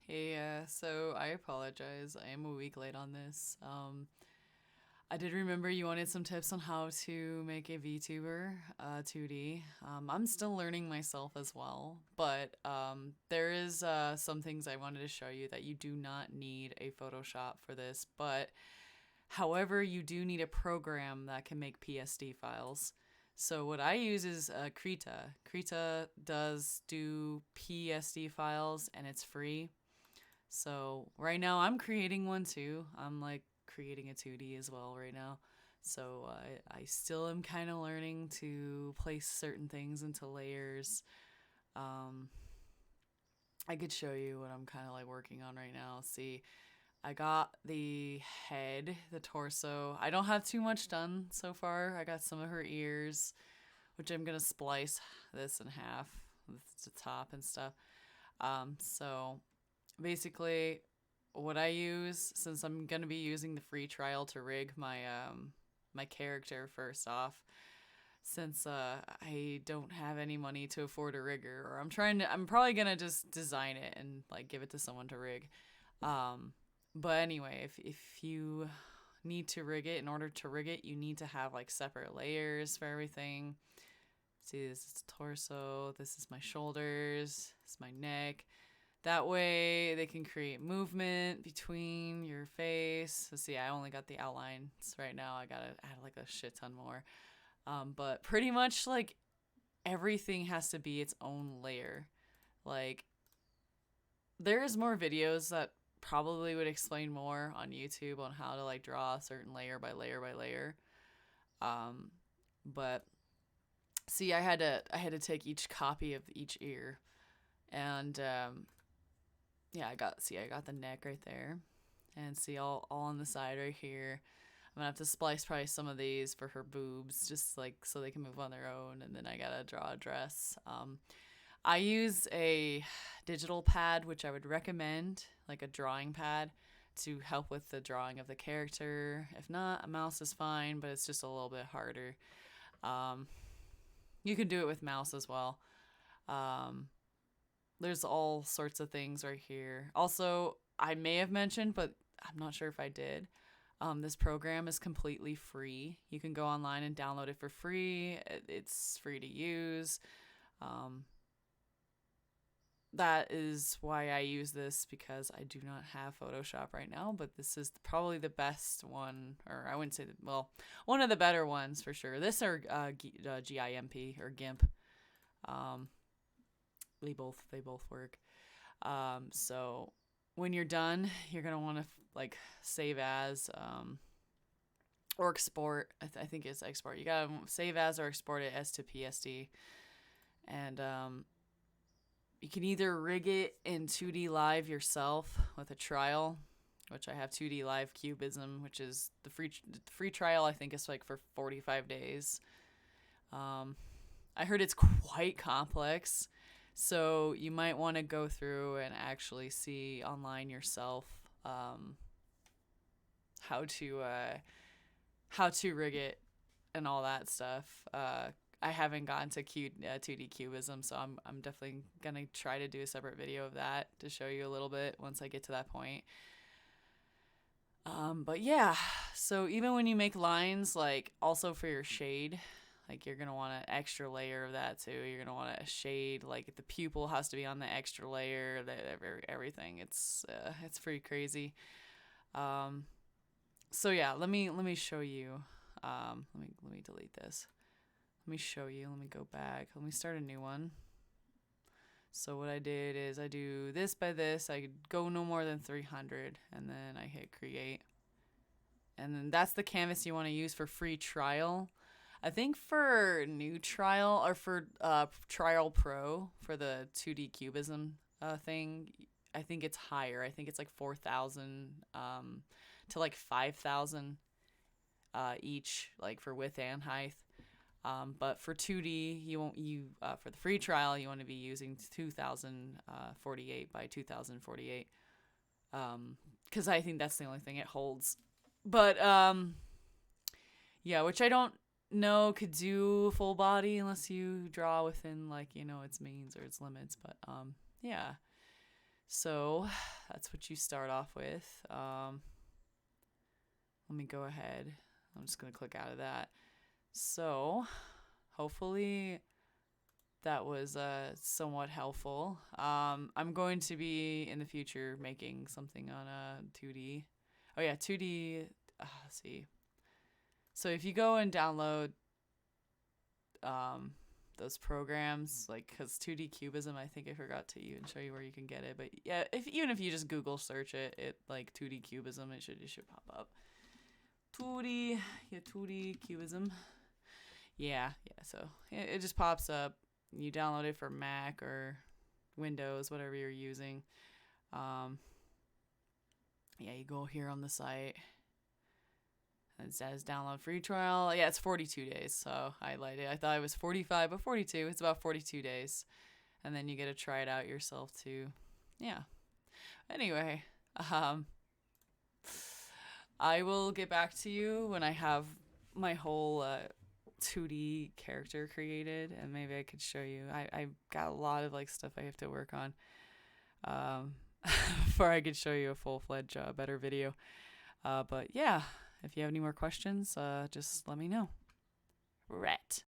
Hey, so I apologize. I am a week late on this. I did remember you wanted some tips on how to make a VTuber 2D. I'm still learning myself as well, but there is some things I wanted to show you that you do not need a Photoshop for this, but however, you do need a program that can make PSD files. So what I use is Krita. Krita does do PSD files and it's free. So right now I'm creating one too. I'm like creating a 2D as well right now. So I still am kind of learning to place certain things into layers. Um, I could show you what I'm kind of like working on right now. See, I got the head, the torso. I don't have too much done so far. I got some of her ears, which I'm gonna splice this in half with the top and stuff. So basically, what I use, since I'm gonna be using the free trial to rig my character first off, since I don't have any money to afford a rigger, or I'm probably gonna just design it and like give it to someone to rig. Um, but anyway, if you need to rig it, in order to rig it, you need to have like separate layers for everything. See, this is the torso, this is my shoulders, this is my neck. That way they can create movement between your face. So see, I only got the outlines right now. I gotta add like a shit ton more. But pretty much like everything has to be its own layer. Like there's more videos that probably would explain more on YouTube on how to like draw a certain layer by layer by layer. Um, but see, I had to take each copy of each ear, and yeah, I got the neck right there, and see all on the side right here. I'm gonna have to splice probably some of these for her boobs, just like so they can move on their own, and then I gotta draw a dress. I use a digital pad, which I would recommend, like a drawing pad, to help with the drawing of the character. If not, a mouse is fine, but it's just a little bit harder. Um, you can do it with mouse as well. Um, there's all sorts of things right here. Also, I may have mentioned, but I'm not sure if I did. This program is completely free. You can go online and download it for free. It's free to use. Um, that is why I use this, because I do not have Photoshop right now, but this is probably the best one, or I wouldn't say, well, one of the better ones for sure. This or GIMP or GIMP. Um, they both work. So when you're done, you're gonna want to like save as or export. I think it's export. You gotta save as or export it as to PSD, and you can either rig it in 2D Live yourself with a trial, which I have 2D Live Cubism, which is the free trial. I think is like for 45 days. Um, I heard it's quite complex, so you might want to go through and actually see online yourself um, how to uh, how to rig it and all that stuff. I haven't gotten to 2D cubism, so I'm definitely gonna try to do a separate video of that to show you a little bit once I get to that point. But yeah, so even when you make lines, like also for your shade, like you're gonna want an extra layer of that too. You're gonna want a shade, like the pupil has to be on the extra layer. That everything. It's pretty crazy. Um, so yeah, let me show you. Let me delete this. Let me show you. Let me go back. Let me start a new one. So what I did is I do this by this. I go no more than 300, and then I hit create. And then that's the canvas you want to use for free trial. I think for new trial, or for trial pro for the 2D cubism thing, I think it's higher. I think it's like 4,000 to like 5,000 each, like for width and height. But for 2D, you won't for the free trial you want to be using 2048 by 2048, because I think that's the only thing it holds. But yeah, which I don't know could do full body unless you draw within like its means or its limits. But yeah, So that's what you start off with. Let me go ahead. I'm just going to click out of that. So hopefully that was somewhat helpful. I'm going to be in the future making something on a 2D. Oh yeah, 2D. Let's see. So if you go and download those programs, like, because 2D Cubism, I think I forgot to even show you where you can get it. But yeah, even if you just Google search it like 2D Cubism, it should pop up. 2D Cubism. Yeah. So it just pops up. You download it for Mac or Windows, whatever you're using. Yeah, you go here on the site. It says download free trial. Yeah, it's 42 days. So I lied it. I thought it was 45, but 42. It's about 42 days. And then you get to try it out yourself too. Yeah. Anyway, I will get back to you when I have my whole 2D character created, and maybe I could show you. I got a lot of like stuff I have to work on before I could show you a full-fledged better video. But yeah, if you have any more questions, just let me know. Right.